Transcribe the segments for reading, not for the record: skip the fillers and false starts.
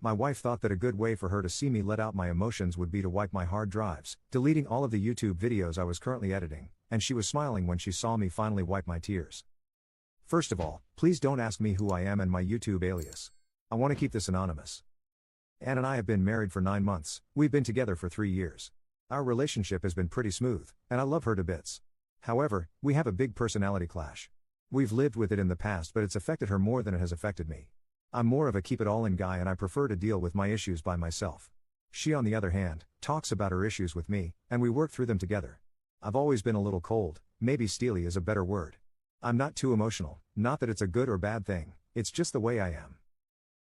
My wife thought that a good way for her to see me let out my emotions would be to wipe my hard drives, deleting all of the YouTube videos I was currently editing, and she was smiling when she saw me finally wipe my tears. First of all, please don't ask me who I am and my YouTube alias. I want to keep this anonymous. Ann and I have been married for 9 months, we've been together for 3 years. Our relationship has been pretty smooth, and I love her to bits. However, we have a big personality clash. We've lived with it in the past, but it's affected her more than it has affected me. I'm more of a keep-it-all-in guy and I prefer to deal with my issues by myself. She, on the other hand, talks about her issues with me, and we work through them together. I've always been a little cold, maybe steely is a better word. I'm not too emotional, not that it's a good or bad thing, it's just the way I am.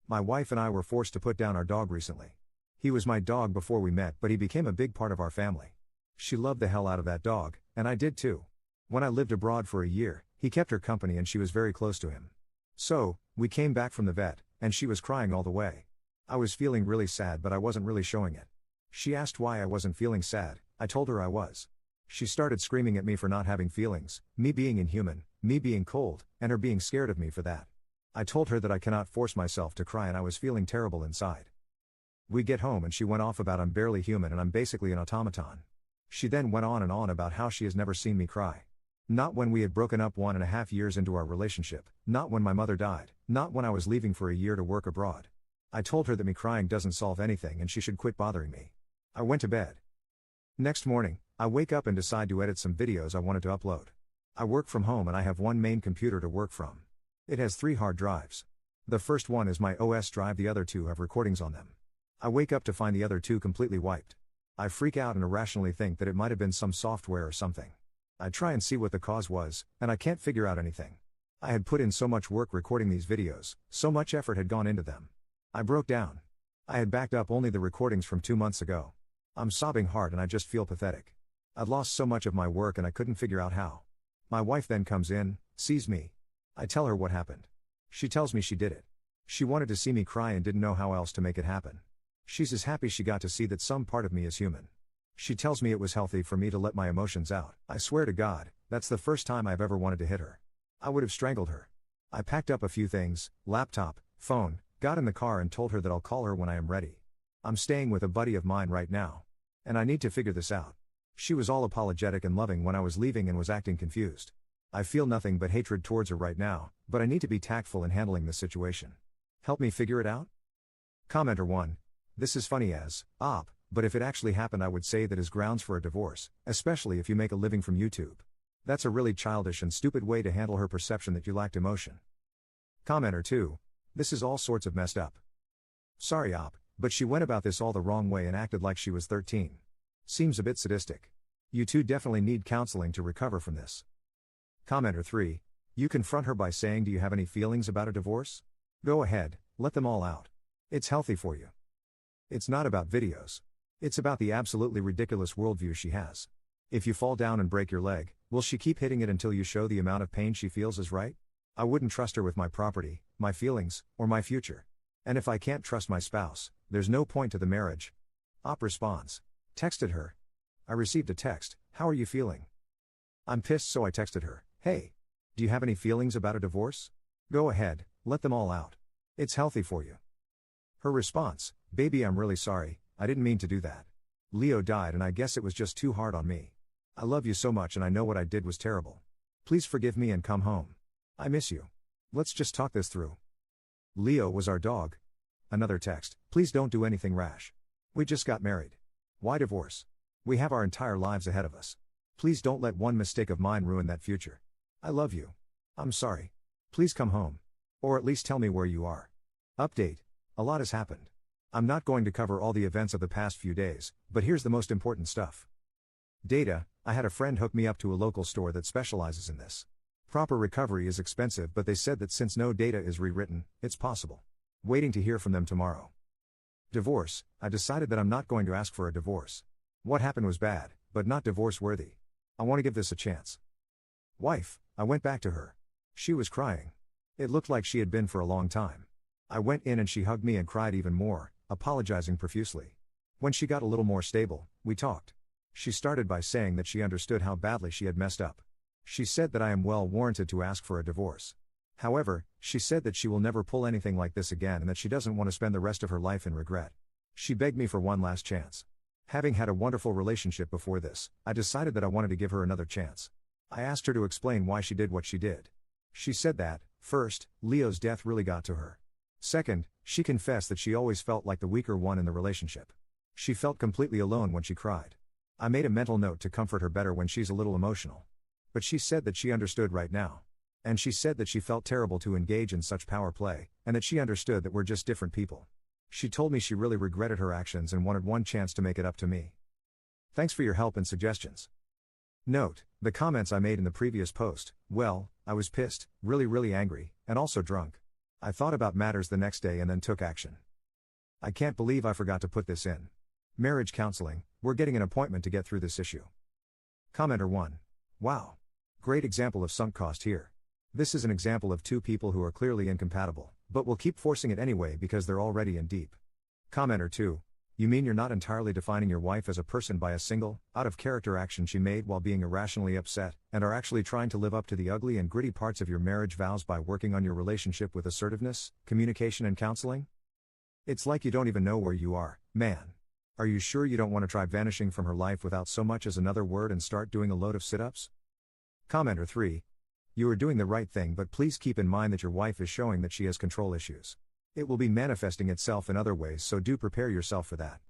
My wife and I were forced to put down our dog recently. He was my dog before we met, but he became a big part of our family. She loved the hell out of that dog, and I did too. When I lived abroad for a year, he kept her company and she was very close to him. So, we came back from the vet, and she was crying all the way. I was feeling really sad, but I wasn't really showing it. She asked why I wasn't feeling sad, I told her I was. She started screaming at me for not having feelings, me being inhuman, me being cold, and her being scared of me for that. I told her that I cannot force myself to cry and I was feeling terrible inside. We get home and she went off about I'm barely human and I'm basically an automaton. She then went on and on about how she has never seen me cry. Not when we had broken up 1.5 years into our relationship, not when my mother died, not when I was leaving for a year to work abroad. I told her that me crying doesn't solve anything and she should quit bothering me. I went to bed. Next morning, I wake up and decide to edit some videos I wanted to upload. I work from home and I have one main computer to work from. It has 3 hard drives. The first one is my OS drive, the other 2 have recordings on them. I wake up to find the other 2 completely wiped. I freak out and irrationally think that it might have been some software or something. I try and see what the cause was, and I can't figure out anything. I had put in so much work recording these videos, so much effort had gone into them. I broke down. I had backed up only the recordings from 2 months ago. I'm sobbing hard and I just feel pathetic. I'd lost so much of my work and I couldn't figure out how. My wife then comes in, sees me. I tell her what happened. She tells me she did it. She wanted to see me cry and didn't know how else to make it happen. She's as happy she got to see that some part of me is human. She tells me it was healthy for me to let my emotions out. I swear to God, that's the first time I've ever wanted to hit her. I would have strangled her. I packed up a few things, laptop, phone, got in the car and told her that I'll call her when I am ready. I'm staying with a buddy of mine right now. And I need to figure this out. She was all apologetic and loving when I was leaving and was acting confused. I feel nothing but hatred towards her right now, but I need to be tactful in handling this situation. Help me figure it out? Commenter 1. This is funny as, op, but if it actually happened I would say that is grounds for a divorce, especially if you make a living from YouTube. That's a really childish and stupid way to handle her perception that you lacked emotion. Commenter 2. This is all sorts of messed up. Sorry op, but she went about this all the wrong way and acted like she was 13. Seems a bit sadistic. You two definitely need counseling to recover from this. Commenter 3. You confront her by saying, do you have any feelings about a divorce? Go ahead, let them all out. It's healthy for you. It's not about videos. It's about the absolutely ridiculous worldview she has. If you fall down and break your leg, will she keep hitting it until you show the amount of pain she feels is right? I wouldn't trust her with my property, my feelings, or my future. And if I can't trust my spouse, there's no point to the marriage. Op responds. Texted her. I received a text, how are you feeling? I'm pissed, so I texted her, hey. Do you have any feelings about a divorce? Go ahead, let them all out. It's healthy for you. Her response, baby, I'm really sorry, I didn't mean to do that. Leo died and I guess it was just too hard on me. I love you so much and I know what I did was terrible. Please forgive me and come home. I miss you. Let's just talk this through. Leo was our dog. Another text, please don't do anything rash. We just got married. Why divorce? We have our entire lives ahead of us. Please don't let one mistake of mine ruin that future. I love you. I'm sorry. Please come home. Or at least tell me where you are. Update. A lot has happened. I'm not going to cover all the events of the past few days, but here's the most important stuff. Data. I had a friend hook me up to a local store that specializes in this. Proper recovery is expensive, but they said that since no data is rewritten, it's possible. Waiting to hear from them tomorrow. Divorce. I decided that I'm not going to ask for a divorce. What happened was bad, but not divorce worthy. I want to give this a chance. Wife. I went back to her. She was crying. It looked like she had been for a long time. I went in and she hugged me and cried even more, apologizing profusely. When she got a little more stable, we talked. She started by saying that she understood how badly she had messed up. She said that I am well warranted to ask for a divorce. However, she said that she will never pull anything like this again and that she doesn't want to spend the rest of her life in regret. She begged me for one last chance. Having had a wonderful relationship before this, I decided that I wanted to give her another chance. I asked her to explain why she did what she did. She said that, first, Leo's death really got to her. Second, she confessed that she always felt like the weaker one in the relationship. She felt completely alone when she cried. I made a mental note to comfort her better when she's a little emotional. But she said that she understood right now. And she said that she felt terrible to engage in such power play, and that she understood that we're just different people. She told me she really regretted her actions and wanted one chance to make it up to me. Thanks for your help and suggestions. Note, the comments I made in the previous post, well, I was pissed, really angry, and also drunk. I thought about matters the next day and then took action. I can't believe I forgot to put this in. Marriage counseling, we're getting an appointment to get through this issue. Commenter 1. Wow. Great example of sunk cost here. This is an example of two people who are clearly incompatible, but will keep forcing it anyway because they're already in deep. Commenter 2. You mean you're not entirely defining your wife as a person by a single, out-of-character action she made while being irrationally upset, and are actually trying to live up to the ugly and gritty parts of your marriage vows by working on your relationship with assertiveness, communication and counseling? It's like you don't even know where you are, man. Are you sure you don't want to try vanishing from her life without so much as another word and start doing a load of sit-ups? Commenter 3. You are doing the right thing, but please keep in mind that your wife is showing that she has control issues. It will be manifesting itself in other ways, so do prepare yourself for that.